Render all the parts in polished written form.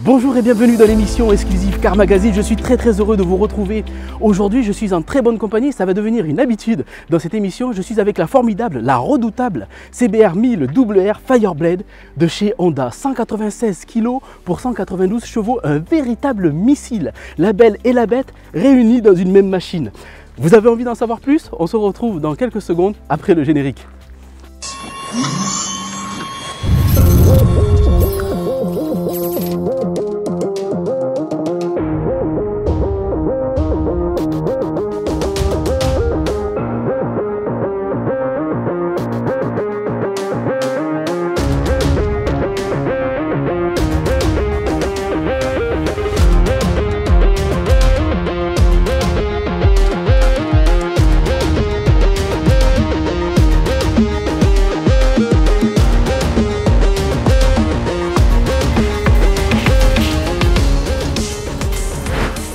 Bonjour et bienvenue dans l'émission exclusive Car Magazine. Je suis très heureux de vous retrouver. Aujourd'hui, je suis en très bonne compagnie. Ça va devenir une habitude dans cette émission. Je suis avec la formidable, la redoutable CBR 1000 WR Fireblade de chez Honda. 196 kg pour 192 chevaux, un véritable missile. La belle et la bête réunis dans une même machine. Vous avez envie d'en savoir plus? On se retrouve dans quelques secondes après le générique.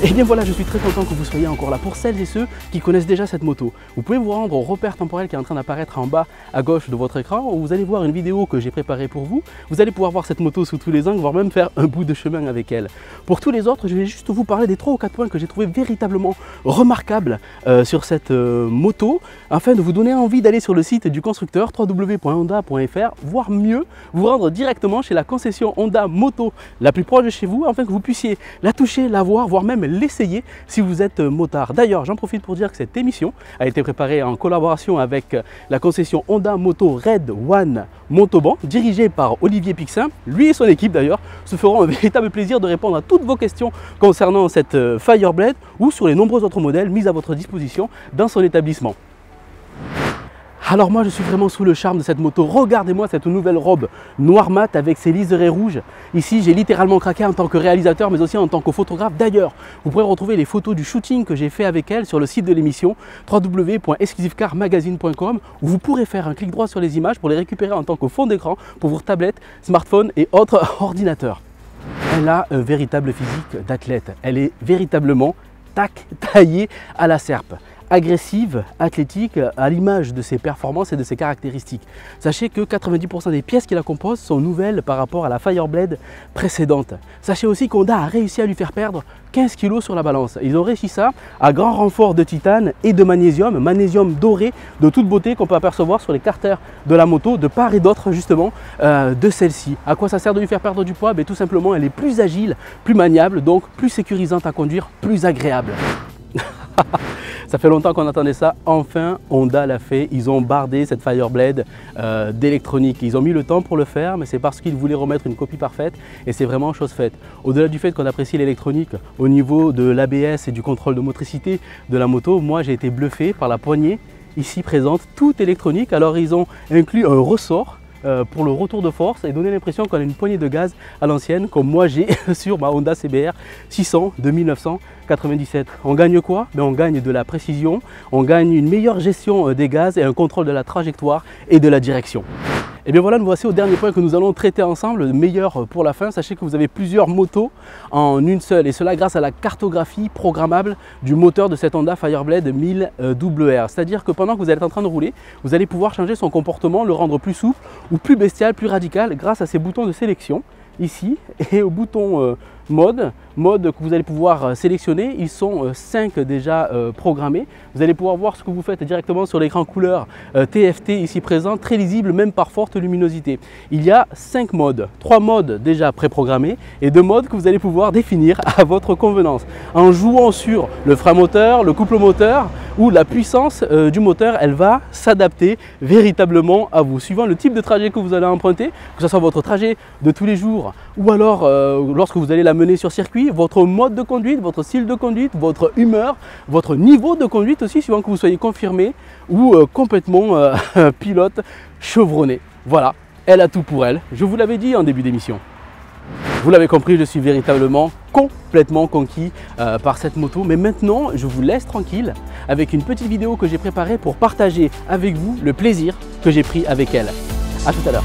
Et bien voilà, je suis très content que vous soyez encore là. Pour celles et ceux qui connaissent déjà cette moto, vous pouvez vous rendre au repère temporel qui est en train d'apparaître en bas à gauche de votre écran, où vous allez voir une vidéo que j'ai préparée pour vous. Vous allez pouvoir voir cette moto sous tous les angles, voire même faire un bout de chemin avec elle. Pour tous les autres, je vais juste vous parler des 3 ou 4 points que j'ai trouvé véritablement remarquables sur cette moto, afin de vous donner envie d'aller sur le site du constructeur www.honda.fr, voire mieux, vous rendre directement chez la concession Honda Moto la plus proche de chez vous, afin que vous puissiez la toucher, la voir, voire même l'essayer si vous êtes motard. D'ailleurs, j'en profite pour dire que cette émission a été préparée en collaboration avec la concession Honda Moto Red One Montauban, dirigée par Olivier Pixin. Lui et son équipe d'ailleurs se feront un véritable plaisir de répondre à toutes vos questions concernant cette Fireblade ou sur les nombreux autres modèles mis à votre disposition dans son établissement. Alors moi je suis vraiment sous le charme de cette moto. Regardez-moi cette nouvelle robe noir mat avec ses liserés rouges. Ici j'ai littéralement craqué en tant que réalisateur mais aussi en tant que photographe. D'ailleurs, vous pourrez retrouver les photos du shooting que j'ai fait avec elle sur le site de l'émission www.exclusivecarmagazine.com, où vous pourrez faire un clic droit sur les images pour les récupérer en tant que fond d'écran pour vos tablettes, smartphones et autres ordinateurs. Elle a un véritable physique d'athlète. Elle est véritablement taillée à la serpe. Agressive, athlétique, à l'image de ses performances et de ses caractéristiques. Sachez que 90% des pièces qui la composent sont nouvelles par rapport à la Fireblade précédente. Sachez aussi qu'Honda a réussi à lui faire perdre 15 kg sur la balance. Ils ont réussi ça à grand renfort de titane et de magnésium doré de toute beauté qu'on peut apercevoir sur les carters de la moto de part et d'autre justement de celle-ci. À quoi ça sert de lui faire perdre du poids? Tout simplement, elle est plus agile, plus maniable, donc plus sécurisante à conduire, plus agréable. Ça fait longtemps qu'on attendait ça, enfin Honda l'a fait, ils ont bardé cette Fireblade d'électronique. Ils ont mis le temps pour le faire, mais c'est parce qu'ils voulaient remettre une copie parfaite et c'est vraiment chose faite. Au-delà du fait qu'on apprécie l'électronique au niveau de l'ABS et du contrôle de motricité de la moto, moi j'ai été bluffé par la poignée ici présente, toute électronique. Alors ils ont inclus un ressort pour le retour de force et donner l'impression qu'on a une poignée de gaz à l'ancienne, comme moi j'ai sur ma Honda CBR 600 de 1997. On gagne quoi? On gagne de la précision, on gagne une meilleure gestion des gaz et un contrôle de la trajectoire et de la direction. Et bien voilà, nous voici au dernier point que nous allons traiter ensemble, le meilleur pour la fin. Sachez que vous avez plusieurs motos en une seule, et cela grâce à la cartographie programmable du moteur de cette Honda Fireblade 1000 WR. C'est-à-dire que pendant que vous êtes en train de rouler, vous allez pouvoir changer son comportement, le rendre plus souple ou plus bestial, plus radical grâce à ces boutons de sélection ici et au bouton mode que vous allez pouvoir sélectionner. Ils sont 5 déjà programmés. Vous allez pouvoir voir ce que vous faites directement sur l'écran couleur TFT ici présent, très lisible même par forte luminosité. Il y a 5 modes, 3 modes déjà préprogrammés et 2 modes que vous allez pouvoir définir à votre convenance en jouant sur le frein moteur, le couple moteur ou la puissance du moteur. Elle va s'adapter véritablement à vous, suivant le type de trajet que vous allez emprunter, que ce soit votre trajet de tous les jours ou alors lorsque vous allez la mener sur circuit, votre mode de conduite, votre style de conduite, votre humeur, votre niveau de conduite aussi, suivant que vous soyez confirmé ou complètement pilote chevronné. Voilà, elle a tout pour elle. Je vous l'avais dit en début d'émission. Vous l'avez compris, je suis véritablement complètement conquis par cette moto. Mais maintenant, je vous laisse tranquille avec une petite vidéo que j'ai préparée pour partager avec vous le plaisir que j'ai pris avec elle. A tout à l'heure.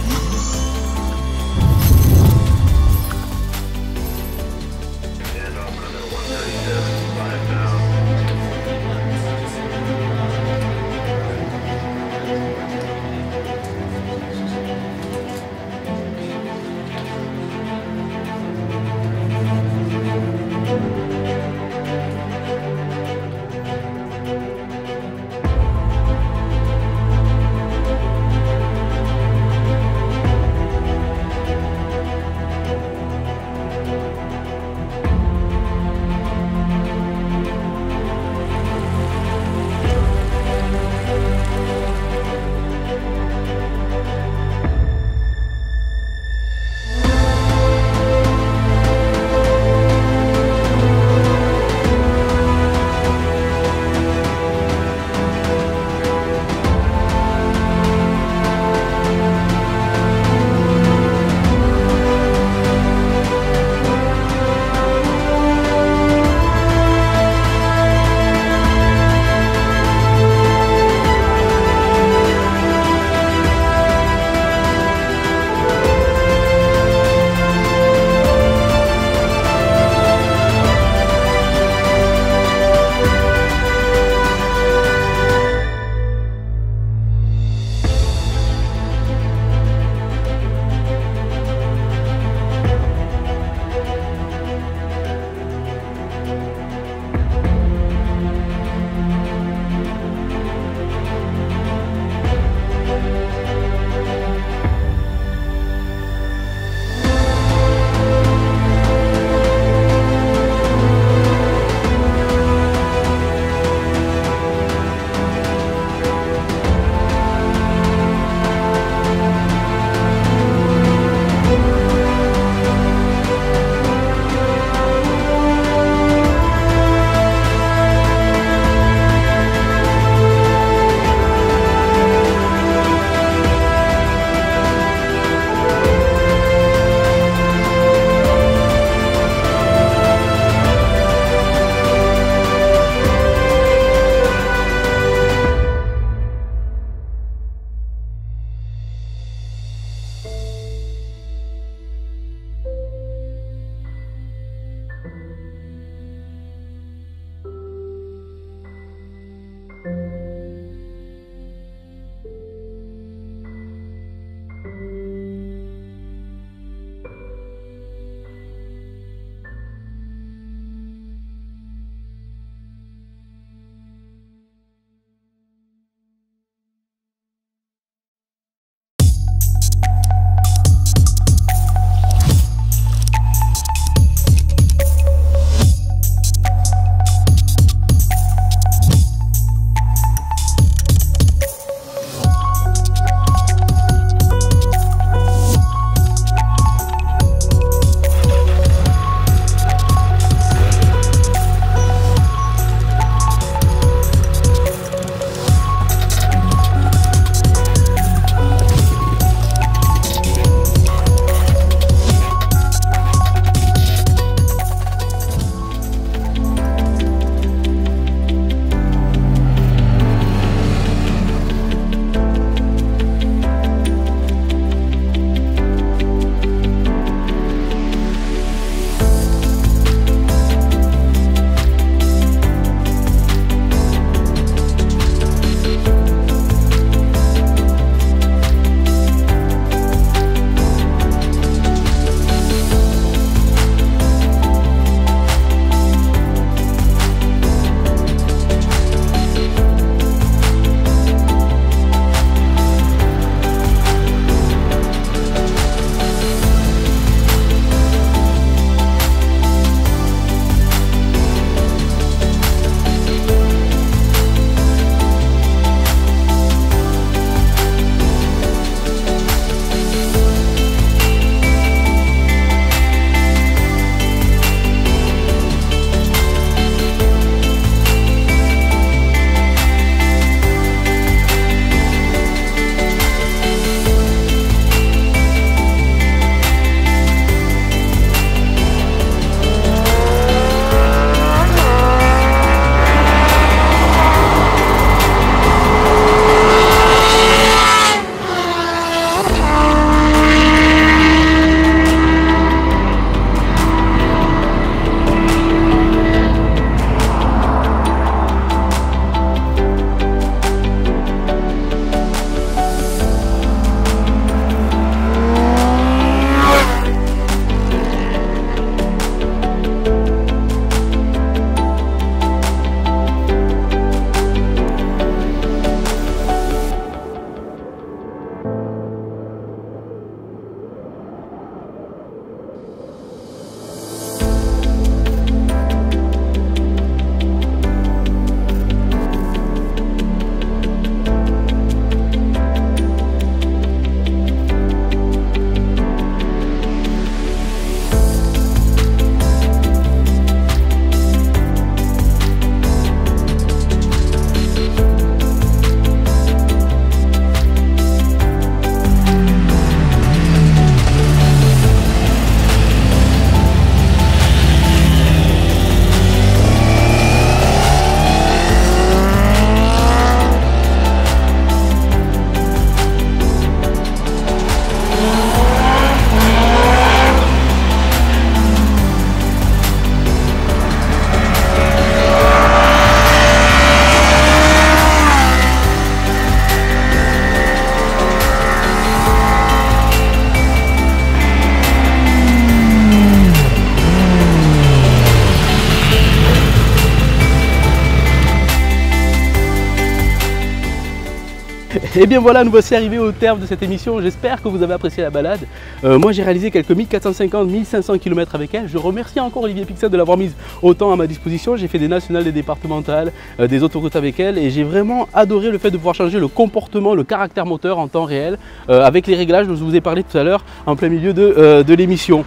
Et bien voilà, nous voici arrivés au terme de cette émission. J'espère que vous avez apprécié la balade. Moi j'ai réalisé quelques 1450-1500 km avec elle. Je remercie encore Olivier Pixel de l'avoir mise autant à ma disposition. J'ai fait des nationales, des départementales, des autoroutes avec elle et j'ai vraiment adoré le fait de pouvoir changer le comportement, le caractère moteur en temps réel avec les réglages dont je vous ai parlé tout à l'heure en plein milieu de l'émission.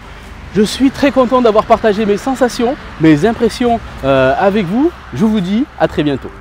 Je suis très content d'avoir partagé mes sensations, mes impressions avec vous. Je vous dis à très bientôt.